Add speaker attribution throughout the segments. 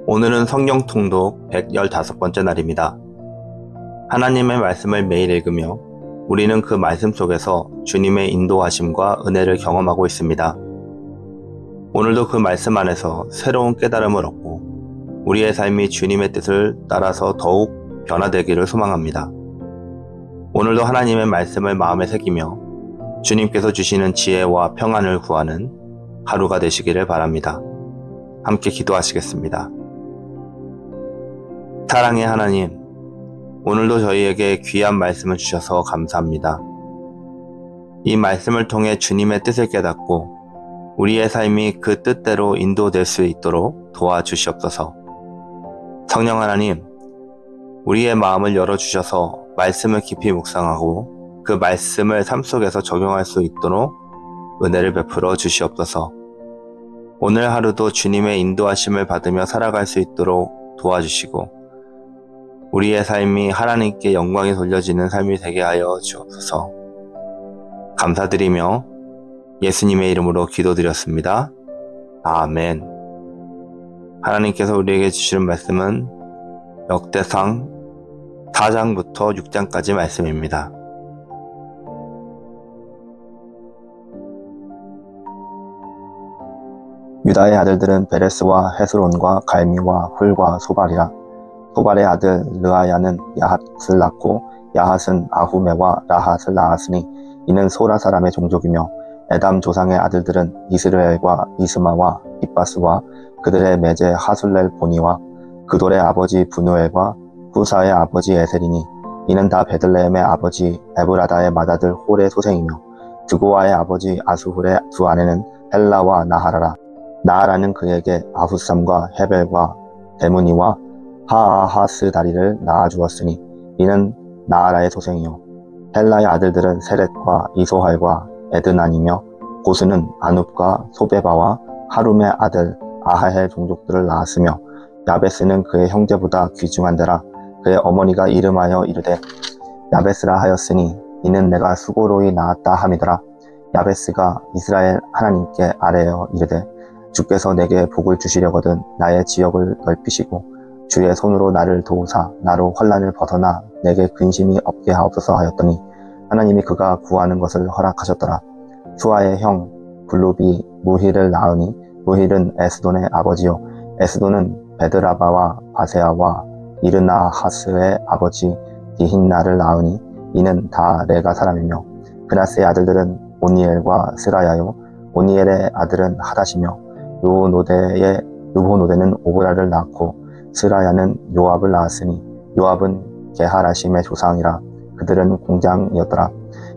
Speaker 1: 오늘은 성경 통독 115번째 날입니다. 하나님의 말씀을 매일 읽으며 우리는 그 말씀 속에서 주님의 인도하심과 은혜를 경험하고 있습니다. 오늘도 그 말씀 안에서 새로운 깨달음을 얻고 우리의 삶이 주님의 뜻을 따라서 더욱 변화되기를 소망합니다. 오늘도 하나님의 말씀을 마음에 새기며 주님께서 주시는 지혜와 평안을 구하는 하루가 되시기를 바랍니다. 함께 기도하시겠습니다. 사랑의 하나님, 오늘도 저희에게 귀한 말씀을 주셔서 감사합니다. 이 말씀을 통해 주님의 뜻을 깨닫고 우리의 삶이 그 뜻대로 인도될 수 있도록 도와주시옵소서. 성령 하나님, 우리의 마음을 열어주셔서 말씀을 깊이 묵상하고 그 말씀을 삶 속에서 적용할 수 있도록 은혜를 베풀어 주시옵소서. 오늘 하루도 주님의 인도하심을 받으며 살아갈 수 있도록 도와주시고 우리의 삶이 하나님께 영광이 돌려지는 삶이 되게 하여 주옵소서. 감사드리며 예수님의 이름으로 기도드렸습니다. 아멘. 하나님께서 우리에게 주시는 말씀은 역대상 4장부터 6장까지 말씀입니다. 유다의 아들들은 베레스와 헤스론과 갈미와 훌과 소발이라. 소발의 아들 르아야는 야핫을 낳고 야핫은 아후메와 라핫을 낳았으니 이는 소라 사람의 종족이며 에담 조상의 아들들은 이스르엘과 이스마와 빗바스와 그들의 매제 하술렐 보니와 그돌의 아버지 부누엘과 후사의 아버지 에셀이니 이는 다 베들레헴의 아버지 에브라다의 맏아들 홀의 소생이며 드고아의 아버지 아수훌의 두 아내는 헬라와 나하라라. 나하라는 그에게 아후삼과 헤벨과 데무니와 하아하스 다리를 낳아주었으니 이는 나하라의 소생이요 헬라의 아들들은 세렛과 이소할과 에드난이며 고스는 아눕과 소베바와 하룸의 아들 아하헬 종족들을 낳았으며 야베스는 그의 형제보다 귀중한데라. 그의 어머니가 이름하여 이르되 야베스라 하였으니 이는 내가 수고로이 낳았다 함이더라. 야베스가 이스라엘 하나님께 아뢰어 이르되 주께서 내게 복을 주시려거든 나의 지역을 넓히시고 주의 손으로 나를 도우사 나로 환난을 벗어나 내게 근심이 없게 하옵소서 하였더니 하나님이 그가 구하는 것을 허락하셨더라. 수아의 형 블루비 무힐을 낳으니 무힐은 에스돈의 아버지요 에스돈은 베드라바와 바세아와 이르나하스의 아버지 디힌나를 낳으니 이는 다 레가 사람이며 그나스의 아들들은 오니엘과 스라야요 오니엘의 아들은 하닷이며 르호노데는 오브라를 낳고 스라야는 요압을 낳았으니 요압은 게하라심의 조상이라. 그들은 공장이었더라.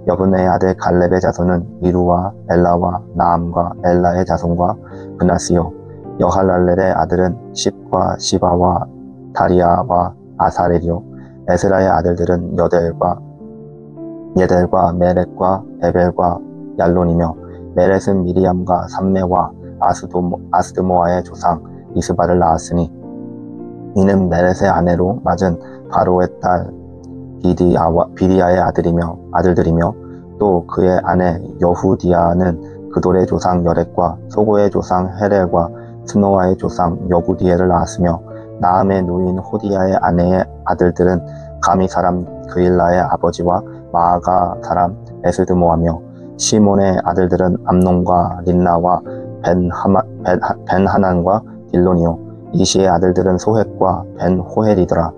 Speaker 1: 여분의 아들 갈렙의 자손은 이루와 엘라와 나암과 엘라의 자손과 그나스요 여할랄렐의 아들은 십과 시바와 다리아와 아사렐이요 에스라의 아들들은 예델과 메렛과 에벨과 얄론이며 메렛은 미리암과 삼메와 아스드모아의 조상 이스바를 낳았으니 이는 메렛의 아내로 맞은 바로의 딸 비디아의 아들들이며 또 그의 아내 여후디아는 그돌의 조상 여렉과 소고의 조상 헤렐과 스노아의 조상 여구디엘을 낳았으며 나함의 누인 호디아의 아내의 아들들은 가미 사람 그일라의 아버지와 마아가 사람 에스드모하며 시몬의 아들들은 암논과 린나와 벤하난과 딜론이요 이시의 아들들은 소헷과 벤호헬이더라.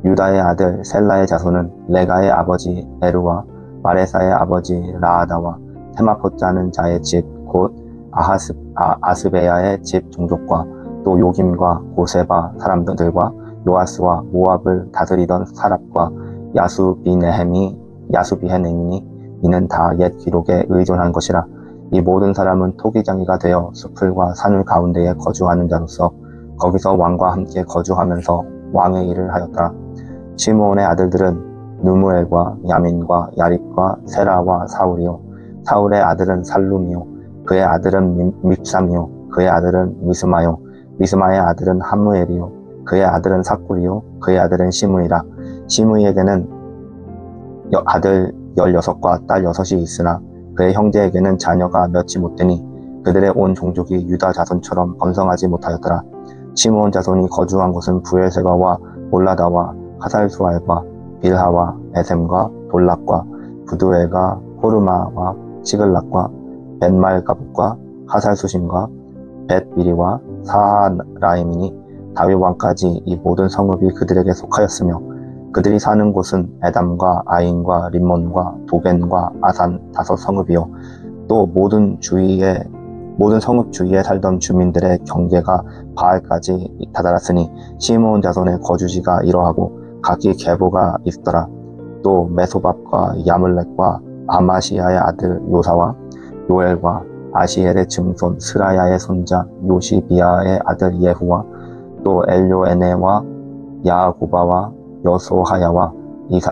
Speaker 1: 유다의 아들 셀라의 자손은 레가의 아버지 에루와 마레사의 아버지 라아다와 테마포자는 자의 집 곧 아스베야의 집 종족과 또 요김과 고세바 사람들과 요아스와 모압을 다스리던 사랍과 야수비헤넴이니 이는 다 옛 기록에 의존한 것이라. 이 모든 사람은 토기장이가 되어 숲들과 산울 가운데에 거주하는 자로서 거기서 왕과 함께 거주하면서 왕의 일을 하였더라. 시므온의 아들들은 누무엘과 야민과 야립과 세라와 사울이요 사울의 아들은 살룸이요 그의 아들은 밉삼이요 그의 아들은 미스마요 미스마의 아들은 함무엘이요 그의 아들은 사꿀이요 그의 아들은 시므이라. 시므이에게는 아들 16과 딸 6이 있으나 그의 형제에게는 자녀가 몇이 못되니 그들의 온 종족이 유다 자손처럼 번성하지 못하였더라. 시므온 자손이 거주한 곳은 부엘세바와 몰라다와 하살수알과 빌하와 에셈과 돌락과 부두엘과 호르마와 시글락과 벳말가봇과 하살수심과 벳비리와 사하라임이니 다윗 왕까지 이 모든 성읍이 그들에게 속하였으며 그들이 사는 곳은 에담과 아인과 림몬과 도겐과 아산 5성읍이요 또 모든 성읍 주위에 살던 주민들의 경계가 바알까지 다다랐으니 시므온 자손의 거주지가 이러하고 각기 계보가 있더라. 또 메소밥과 야물렉과 아마시야의 아들 요사와 요엘과 아시엘의 증손 스라야의 손자 요시비아의 아들 예후와 또 엘요에네와 야고바와 여소하야와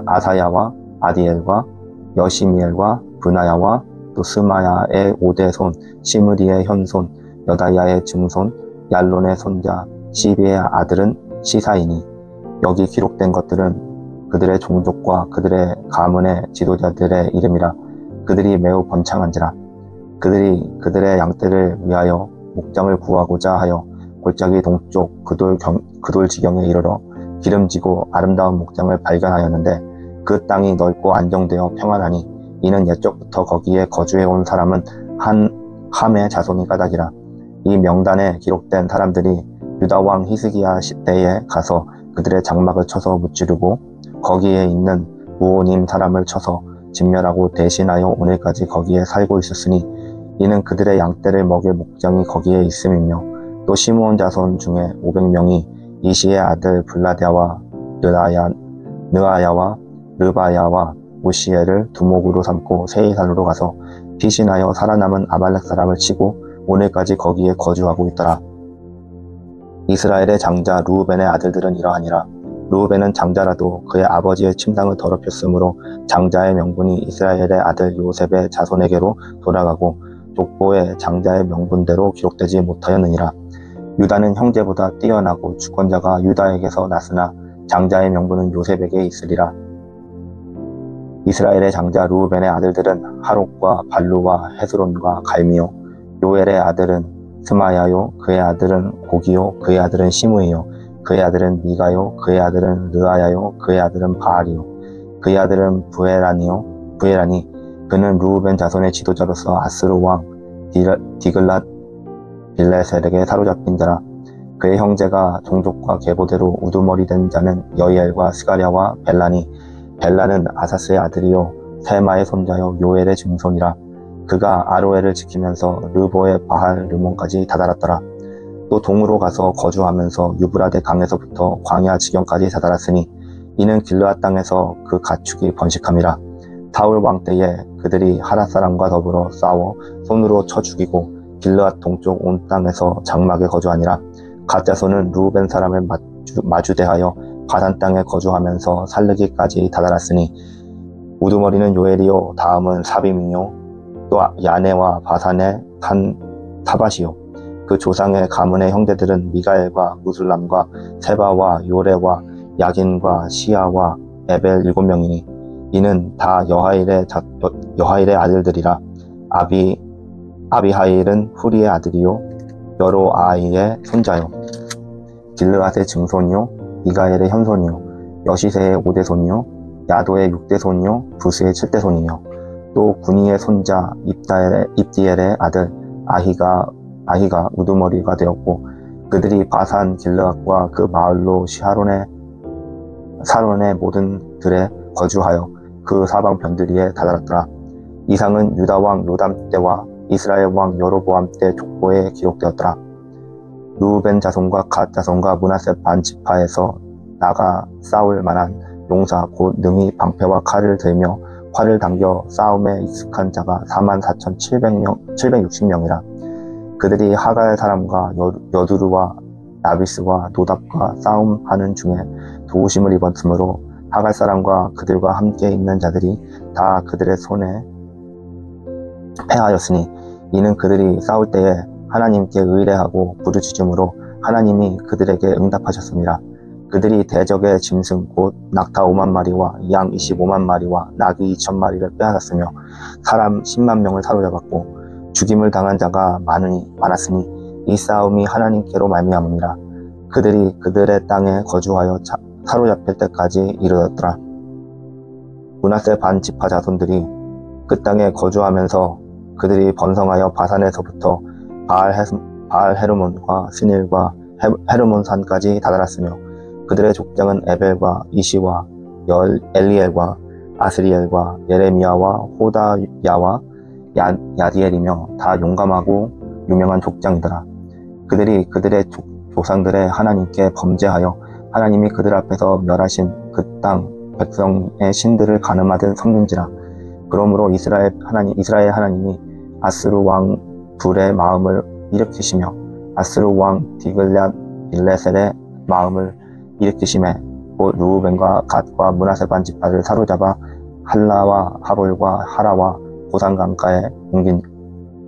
Speaker 1: 아사야와 아디엘과 여시미엘과 브나야와 또 스마야의 5대 손 시므리의 현손 여다야의 증손 얄론의 손자 시비의 아들은 시사이니 여기 기록된 것들은 그들의 종족과 그들의 가문의 지도자들의 이름이라. 그들이 매우 번창한지라. 그들이 그들의 양떼를 위하여 목장을 구하고자 하여 골짜기 동쪽 그돌 지경에 이르러 기름지고 아름다운 목장을 발견하였는데 그 땅이 넓고 안정되어 평안하니 이는 옛적부터 거기에 거주해온 사람은 함의 자손이 까닭이라. 이 명단에 기록된 사람들이 유다 왕 히스기야 시대에 가서 그들의 장막을 쳐서 무찌르고 거기에 있는 무오님 사람을 쳐서 진멸하고 대신하여 오늘까지 거기에 살고 있었으니 이는 그들의 양떼를 먹일 목장이 거기에 있음이며 또 시므온 자손 중에 500명이 이시의 아들 블라데와 느아야와 르바야와 우시엘을 두목으로 삼고 세이산으로 가서 피신하여 살아남은 아말렉 사람을 치고 오늘까지 거기에 거주하고 있더라. 이스라엘의 장자 르우벤의 아들들은 이러하니라. 르우벤은 장자라도 그의 아버지의 침상을 더럽혔으므로 장자의 명분이 이스라엘의 아들 요셉의 자손에게로 돌아가고 족보의 장자의 명분대로 기록되지 못하였느니라. 유다는 형제보다 뛰어나고 주권자가 유다에게서 났으나 장자의 명분은 요셉에게 있으리라. 이스라엘의 장자 르우벤의 아들들은 하롯과 발루와 헤스론과 갈미요 요엘의 아들은 스마야요 그의 아들은 고기요 그의 아들은 시므이요 그의 아들은 미가요 그의 아들은 르아야요 그의 아들은 바알이요 그의 아들은 부에란이 그는 르우벤 자손의 지도자로서 아스르 왕 디글랏 빌레셀에게 사로잡힌 자라. 그의 형제가 종족과 계보대로 우두머리 된 자는 여이엘과 스가랴와 벨라는 아사스의 아들이요 셀마의 손자요 요엘의 증손이라. 그가 아로엘을 지키면서 르보의 바할 르몬까지 다다랐더라. 또 동으로 가서 거주하면서 유브라데 강에서부터 광야 지경까지 다다랐으니 이는 길르앗 땅에서 그 가축이 번식함이라. 사울 왕 때에 그들이 하랏 사람과 더불어 싸워 손으로 쳐 죽이고 길르앗 동쪽 온 땅에서 장막에 거주하니라. 갓 자손은 르우벤 사람을 마주대하여 바산 땅에 거주하면서 살르기까지 다다랐으니 우두머리는 요엘이요 다음은 사빔이요 또 야네와 바산의 산 타바시요 그 조상의 가문의 형제들은 미가엘과 무술람과 세바와 요레와 야긴과 시아와 에벨 7명이니 이는 다 여하일의 아들들이라. 아비하일은 후리의 아들이요 여로아이의 손자요 길르앗의 증손이요 미가엘의 현손이요 여시세의 5대 손이요 야도의 6대 손이요 부스의 7대 손이요 또 구니의 손자 입디엘의 아들 아히가 우두머리가 되었고 그들이 바산 길르앗과 그 마을로 사론의 모든 들에 거주하여 그 사방 변두리에 다다랐더라. 이상은 유다 왕 요담 때와 이스라엘 왕 여로보암 때 족보에 기록되었더라. 르우벤 자손과 갓 자손과 므낫세 반 지파에서 나가 싸울 만한 용사 곧 능히 방패와 칼을 들며 활을 당겨 싸움에 익숙한 자가 44,760명이라. 그들이 하갈 사람과 여두루와 나비스와 노답과 싸움하는 중에 도우심을 입었으므로 하갈 사람과 그들과 함께 있는 자들이 다 그들의 손에 패하였으니 이는 그들이 싸울 때에 하나님께 의뢰하고 부르짖음으로 하나님이 그들에게 응답하셨습니다. 그들이 대적의 짐승 곧 낙타 5만 마리와 양 25만 마리와 나귀 2,000마리를 빼앗았으며 사람 10만 명을 사로잡았고 죽임을 당한 자가 많았으니 이 싸움이 하나님께로 말미암음이라. 그들이 그들의 땅에 거주하여 사로잡힐 때까지 이르렀더라. 므낫세 반 지파 자손들이 그 땅에 거주하면서 그들이 번성하여 바산에서부터 바알 헤르몬과 스닐과 헤르몬 산까지 다다랐으며 그들의 족장은 에벨과 이시와 엘리엘과 아스리엘과 예레미야와 호다야와 야디엘이며 다 용감하고 유명한 족장이더라. 그들이 그들의 조상들의 하나님께 범죄하여 하나님이 그들 앞에서 멸하신 그 땅 백성의 신들을 가늠하듯 섬긴지라. 그러므로 이스라엘 하나님이 아스루 왕 불의 마음을 일으키시며 아스루 왕 디글랴 빌레셀의 마음을 일으키시매 곧 루우벤과 갓과 므낫세 반 지파를 사로잡아 할라와 하볼과 하라와 고산 강가에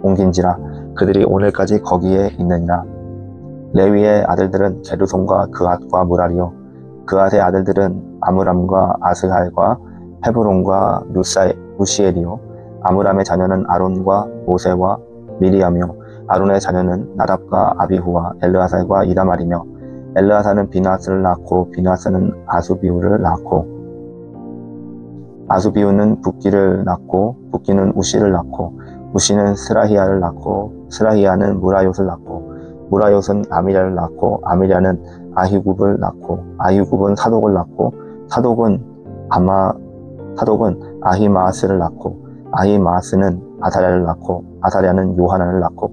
Speaker 1: 옮긴지라. 그들이 오늘까지 거기에 있느니라. 레위의 아들들은 게르손과 그앗과 무라리요 그앗의 아들들은 아므람과 아스할과 헤브론과 무시엘이요 아므람의 자녀는 아론과 모세와 미리암이요 아론의 자녀는 나답과 아비후와 엘르아살과 이다말이며 엘르아살은 비나스를 낳고 비나스는 아수비우를 낳고 아수비우는 붓기를 낳고 붓기는 우시를 낳고 우시는 스라히야를 낳고 스라히야는 무라요스를 낳고 무라요스는 아미랴를 낳고 아미랴는 아히굽을 낳고 아히굽은 사독을 낳고 사독은 아히마아스를 낳고 아히마아스는 아사랴를 낳고 아사랴는 요하나를 낳고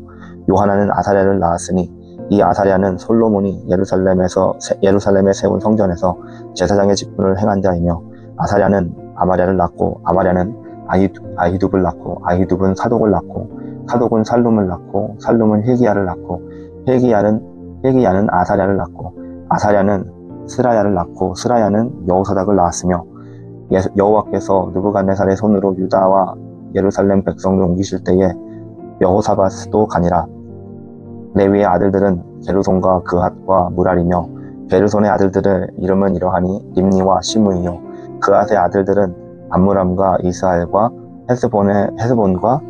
Speaker 1: 요하나는 아사랴를 낳았으니 이 아사랴는 솔로몬이 예루살렘에 세운 성전에서 제사장의 직분을 행한 자이며 아사랴는 아마랴를 낳고 아마랴는 아히둡을 낳고 아히둡은 사독을 낳고 사독은 살룸을 낳고 살룸은 힐기야를 낳고 힐기야는 아사랴를 낳고 아사랴는 스라야를 낳고 스라야는 여호사닥을 낳았으며 여호와께서 느부갓네살의 손으로 유다와 예루살렘 백성을 옮기실 때에 여호사밧도 가니라. 레위의 아들들은 게르손과 그앗과 무랄이며 게르손의 아들들의 이름은 이러하니 림니와 시므이요 그앗의 아들들은 암므람과 이스하엘과 헤스본과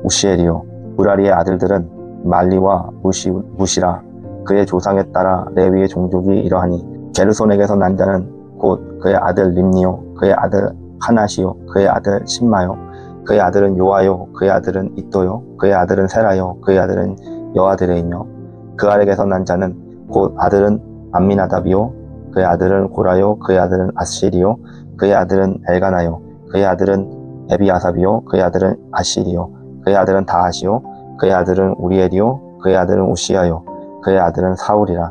Speaker 1: 우시엘이요 무라리의 아들들은 말리와 무시라. 그의 조상에 따라 레위의 종족이 이러하니 게르손에게서 난 자는 곧 그의 아들 림니요 그의 아들 하나시요 그의 아들 심마요 그의 아들은 요아요 그의 아들은 이또요 그의 아들은 세라요 그의 아들은 여아드레이며 그 아래에서 난 자는 곧 아들은 암미나답이요 그의 아들은 고라요 그의 아들은 아시리요 그의 아들은 엘가나요 그의 아들은 에비아삽이요 그의 아들은 아시리요 그의 아들은 다하시요 그의 아들은 우리엘이요 그의 아들은 우시야요 그의 아들은 사울이라.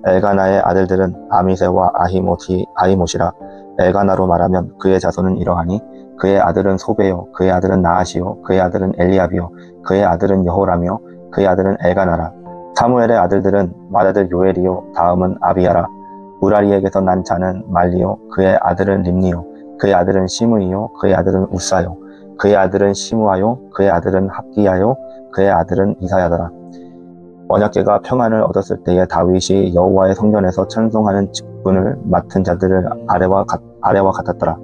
Speaker 1: 엘가나의 아들들은 아미세와 아히못이라. 엘가나로 말하면 그의 자손은 이러하니 그의 아들은 소베요 그의 아들은 나아시요 그의 아들은 엘리압이요 그의 아들은 여호라며 그의 아들은 엘가나라. 사무엘의 아들들은 맏아들 요엘이요 다음은 아비야라. 무라리에게서 난 자는 말리요 그의 아들은 림니요 그의 아들은 시므이요 그의 아들은 우사요 그의 아들은 시므아요 그의 아들은 합기야요 그의 아들은 이사야더라. 언약궤가 평안을 얻었을 때에 다윗이 여호와의 성전에서 찬송하는 직분을 맡은 자들을 아래와 같았더라.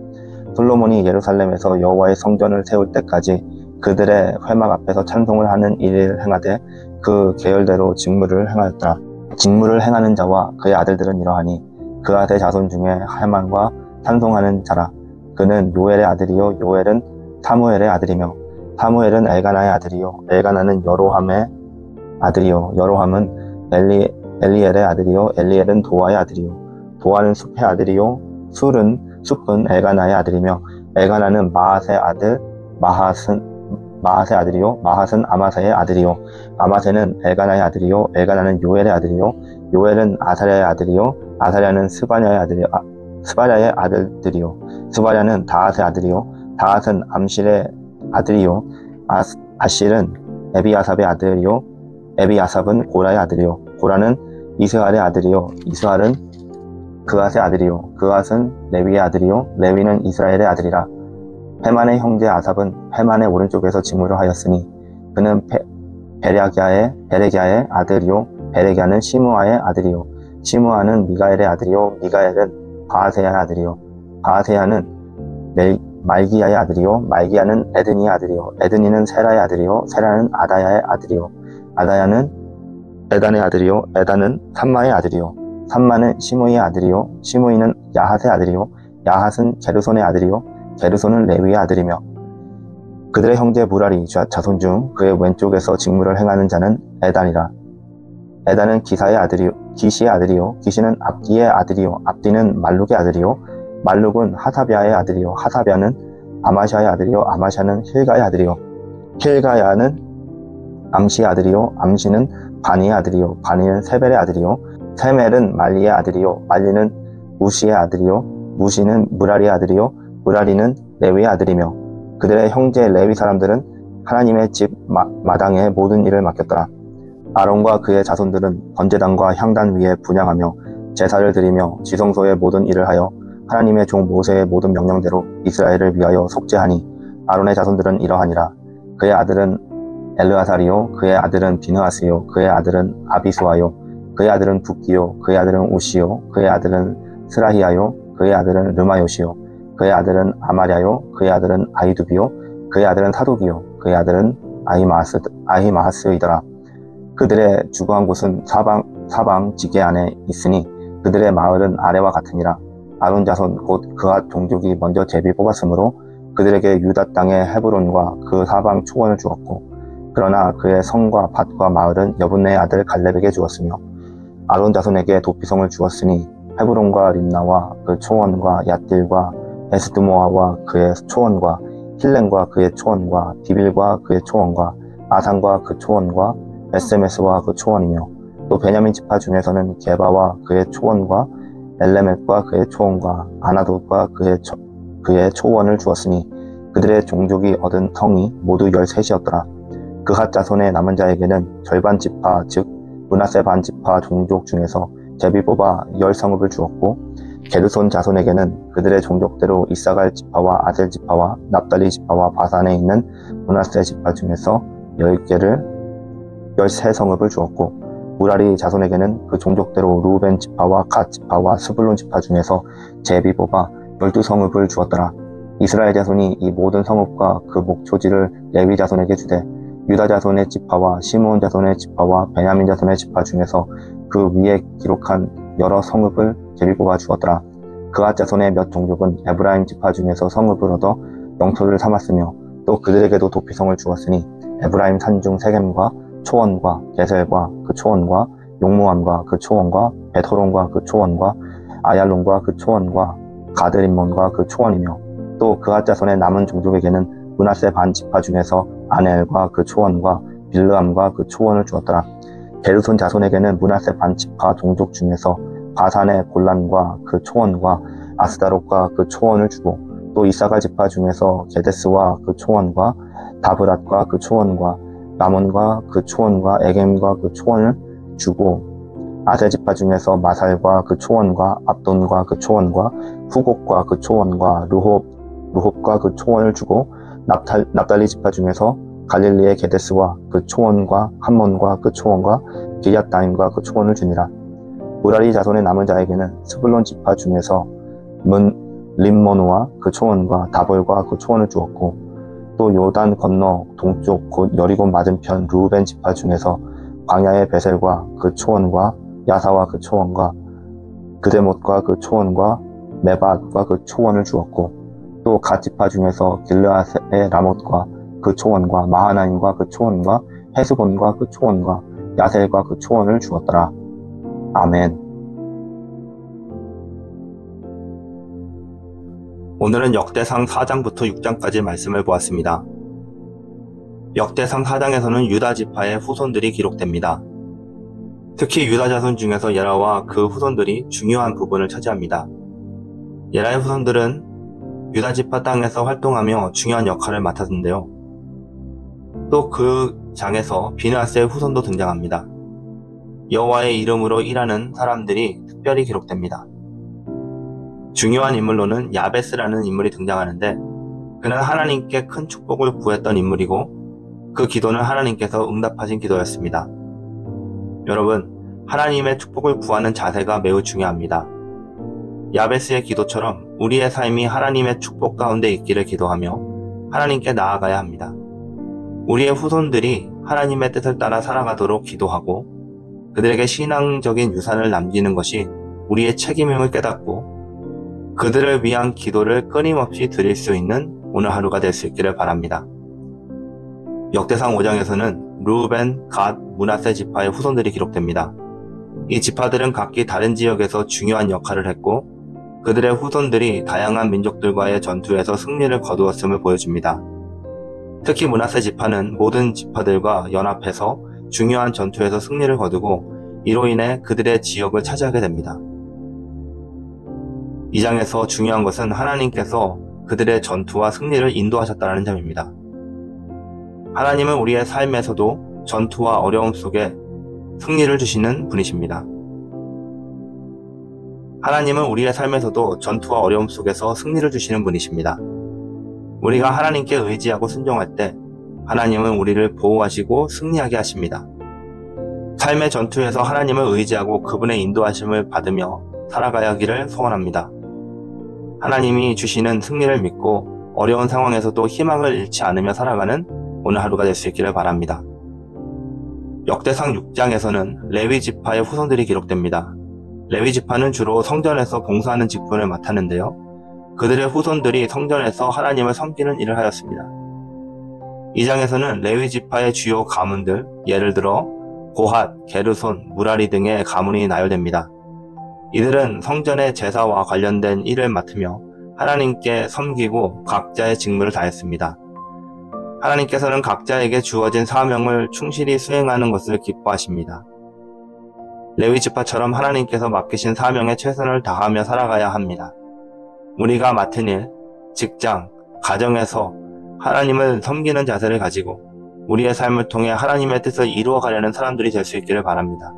Speaker 1: 솔로몬이 예루살렘에서 여호와의 성전을 세울 때까지 그들의 회막 앞에서 찬송을 하는 일을 행하되 그 계열대로 직무를 행하였더라. 직무를 행하는 자와 그의 아들들은 이러하니 그앗의 자손 중에 헤만과 찬송하는 자라. 그는 요엘의 아들이요 요엘은 사무엘의 아들이며 사무엘은 엘가나의 아들이요 엘가나는 여로함의 아들이요 여로함은 엘리엘의 아들이요 엘리엘은 도아의 아들이요 도아는 숲의 아들이요 숲은 엘가나의 아들이며 엘가나는 마핫의 아들 마핫의 아들이요 마핫은 아마사의 아들이요 아마세는 엘가나의 아들이요 엘가나는 요엘의 아들이요 요엘은 아사랴의 아들이요 아사랴는 스바랴의 아들들이요 스바랴는 다핫의 아들이요 다핫은 암실의 아들이요 아실은 에비아삽의 아들이요 에비아삽은 고라의 아들이요 고라는 이스할의 아들이요 이스할은 그앗의 아들이요 그앗은 레위의 아들이요 레위는 이스라엘의 아들이라. 헤만의 형제 아삽은 헤만의 오른쪽에서 직무를 하였으니 그는 베레기야의 아들이요 베레기야는 시므아의 아들이요 시므아는 미가엘의 아들이요 미가엘은 바아세야의 아들이요 바아세야는 말기야의 아들이요 말기야는 에드니의 아들이요 에드니는 세라의 아들이요 세라는 아다야의 아들이요 아다야는 에단의 아들이요 에단은 삼마의 아들이요 삼마는 시므이의 아들이요 시므이는 야핫의 아들이요 야핫은 게르손의 아들이요 게르손은 레위의 아들이며 그들의 형제 무라리 자손 중 그의 왼쪽에서 직무를 행하는 자는 에단이라. 에단은 기시의 아들이요 기시는 압디의 아들이요 압디는 말룩의 아들이요 말룩은 하사비아의 아들이요 하사비아는 아마샤의 아들이요 아마샤는 힐가의 아들이요 힐가야는 암시의 아들이요 암시는 바니의 아들이요 바니는 세벨의 아들이요 세멜은 말리의 아들이요 말리는 무시의 아들이요 무시는 무라리의 아들이요 무라리는 레위의 아들이며 그들의 형제 레위 사람들은 하나님의 집 마당의 모든 일을 맡겼더라. 아론과 그의 자손들은 번제단과 향단 위에 분향하며 제사를 드리며 지성소의 모든 일을 하여 하나님의 종 모세의 모든 명령대로 이스라엘을 위하여 속죄하니 아론의 자손들은 이러하니라. 그의 아들은 엘르아살이요 그의 아들은 비느하스요 그의 아들은 아비수아요 그의 아들은 붓기요 그의 아들은 우시요 그의 아들은 스라히아요 그의 아들은 르마요시요 그의 아들은 아마랴요 그의 아들은 아이두비요 그의 아들은 사독이요 그의 아들은 아히마하스이더라. 그들의 주거한 곳은 사방 지게 안에 있으니 그들의 마을은 아래와 같으니라. 아론 자손 곧 그앗 종족이 먼저 제비 뽑았으므로 그들에게 유다 땅의 헤브론과 그 사방 초원을 주었고 그러나 그의 성과 밭과 마을은 여분네의 아들 갈렙에게 주었으며 아론 자손에게 도피성을 주었으니 헤브론과 림나와 그 초원과 얏딜과 에스드모아와 그의 초원과 힐렌과 그의 초원과 디빌과 그의 초원과 아산과 그 초원과 에스메스와 그 초원이며 또 베냐민 지파 중에서는 게바와 그의 초원과 엘레멧과 그의 초원과 아나돗과 그의 초원을 주었으니 그들의 종족이 얻은 성이 모두 13이었더라. 그핫 자손의 남은 자에게는 절반 지파 즉 므낫세 반 지파 종족 중에서 제비 뽑아 10성읍을 주었고 게르손 자손에게는 그들의 종족대로 이사갈 지파와 아셀 지파와 납달리 지파와 바산에 있는 므낫세 지파 중에서 13성읍을 주었고 무라리 자손에게는 그 종족대로 루벤 지파와 갓 지파와 스불론 지파 중에서 제비 뽑아 12성읍을 주었더라. 이스라엘 자손이 이 모든 성읍과 그 목초지를 레위 자손에게 주되 유다 자손의 지파와 시므온 자손의 지파와 베냐민 자손의 지파 중에서 그 위에 기록한 여러 성읍을 제비 뽑아 주었더라. 그앗 자손의 몇 종족은 에브라임 지파 중에서 성읍을 얻어 영토를 삼았으며 또 그들에게도 도피성을 주었으니 에브라임 산중 세겜과 초원과 게셀과 그 초원과 용무암과 그 초원과 벳호론과 그 초원과 아얄론과 그 초원과 가드림몬과 그 초원이며 또 그앗 자손의 남은 종족에게는 므낫세 반 지파 중에서 아넬과 그 초원과 빌르암과 그 초원을 주었더라. 게르손 자손에게는 므낫세 반 지파 종족 중에서 바산의 골란과 그 초원과 아스다롯과 그 초원을 주고 또 이사갈 지파 중에서 게데스와 그 초원과 다브랏과 그 초원과 라몬과 그 초원과 에겜과 그 초원을 주고 아셀 지파 중에서 마살과 그 초원과 압돈과 그 초원과 후곡과 그 초원과 루홉과 그 초원을 주고 납달리 지파 중에서 갈릴리의 게데스와 그 초원과 함몬과 그 초원과 기얏다임과 그 초원을 주니라. 무라리 자손의 남은 자에게는 스불론 지파 중에서 림모누와 그 초원과 다볼과 그 초원을 주었고 또 요단 건너 동쪽 곧 여리고 맞은편 루벤 지파 중에서 광야의 베셀과 그 초원과 야사와 그 초원과 그데못과 그 초원과 메밧과 그 초원을 주었고 또 갓 지파 중에서 길르앗의 라못과 그 초원과 마하나임과 그 초원과 헤스본과 그 초원과 야셀과 그 초원을 주었더라. 아멘. 오늘은 역대상 4장부터 6장까지 말씀을 보았습니다. 역대상 4장에서는 유다 지파의 후손들이 기록됩니다. 특히 유다 자손 중에서 예라와 그 후손들이 중요한 부분을 차지합니다. 예라의 후손들은 유다 지파 땅에서 활동하며 중요한 역할을 맡았는데요. 또 그 장에서 비느하스의 후손도 등장합니다. 여호와의 이름으로 일하는 사람들이 특별히 기록됩니다. 중요한 인물로는 야베스라는 인물이 등장하는데 그는 하나님께 큰 축복을 구했던 인물이고 그 기도는 하나님께서 응답하신 기도였습니다. 여러분, 하나님의 축복을 구하는 자세가 매우 중요합니다. 야베스의 기도처럼 우리의 삶이 하나님의 축복 가운데 있기를 기도하며 하나님께 나아가야 합니다. 우리의 후손들이 하나님의 뜻을 따라 살아가도록 기도하고 그들에게 신앙적인 유산을 남기는 것이 우리의 책임임을 깨닫고 그들을 위한 기도를 끊임없이 드릴 수 있는 오늘 하루가 될 수 있기를 바랍니다. 역대상 5장에서는 르우벤, 갓, 므낫세 지파의 후손들이 기록됩니다. 이 지파들은 각기 다른 지역에서 중요한 역할을 했고 그들의 후손들이 다양한 민족들과의 전투에서 승리를 거두었음을 보여줍니다. 특히 므낫세 지파는 모든 지파들과 연합해서 중요한 전투에서 승리를 거두고 이로 인해 그들의 지역을 차지하게 됩니다. 이 장에서 중요한 것은 하나님께서 그들의 전투와 승리를 인도하셨다는 점입니다. 하나님은 우리의 삶에서도 전투와 어려움 속에 승리를 주시는 분이십니다. 하나님은 우리의 삶에서도 전투와 어려움 속에서 승리를 주시는 분이십니다. 우리가 하나님께 의지하고 순종할 때 하나님은 우리를 보호하시고 승리하게 하십니다. 삶의 전투에서 하나님을 의지하고 그분의 인도하심을 받으며 살아가야 하기를 소원합니다. 하나님이 주시는 승리를 믿고 어려운 상황에서도 희망을 잃지 않으며 살아가는 오늘 하루가 될 수 있기를 바랍니다. 역대상 6장에서는 레위 지파의 후손들이 기록됩니다. 레위 지파는 주로 성전에서 봉사하는 직분을 맡았는데요. 그들의 후손들이 성전에서 하나님을 섬기는 일을 하였습니다. 이 장에서는 레위 지파의 주요 가문들, 예를 들어 고핫, 게르손, 무라리 등의 가문이 나열됩니다. 이들은 성전의 제사와 관련된 일을 맡으며 하나님께 섬기고 각자의 직무를 다했습니다. 하나님께서는 각자에게 주어진 사명을 충실히 수행하는 것을 기뻐하십니다. 레위 지파처럼 하나님께서 맡기신 사명에 최선을 다하며 살아가야 합니다. 우리가 맡은 일, 직장, 가정에서 하나님을 섬기는 자세를 가지고 우리의 삶을 통해 하나님의 뜻을 이루어가려는 사람들이 될 수 있기를 바랍니다.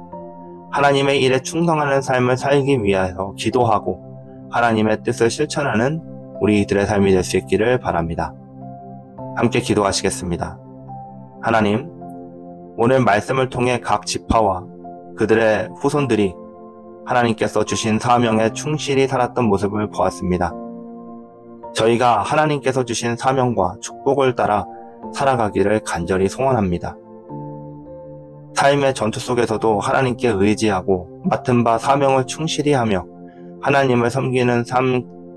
Speaker 1: 하나님의 일에 충성하는 삶을 살기 위하여 기도하고 하나님의 뜻을 실천하는 우리들의 삶이 될 수 있기를 바랍니다. 함께 기도하시겠습니다. 하나님, 오늘 말씀을 통해 각 지파와 그들의 후손들이 하나님께서 주신 사명에 충실히 살았던 모습을 보았습니다. 저희가 하나님께서 주신 사명과 축복을 따라 살아가기를 간절히 소원합니다. 삶의 전투 속에서도 하나님께 의지하고 맡은 바 사명을 충실히 하며 하나님을 섬기는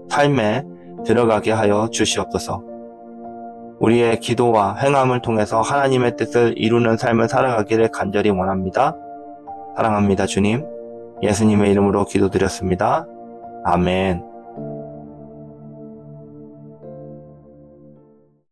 Speaker 1: 삶에 들어가게 하여 주시옵소서. 우리의 기도와 행함을 통해서 하나님의 뜻을 이루는 삶을 살아가기를 간절히 원합니다. 사랑합니다, 주님. 예수님의 이름으로 기도드렸습니다. 아멘.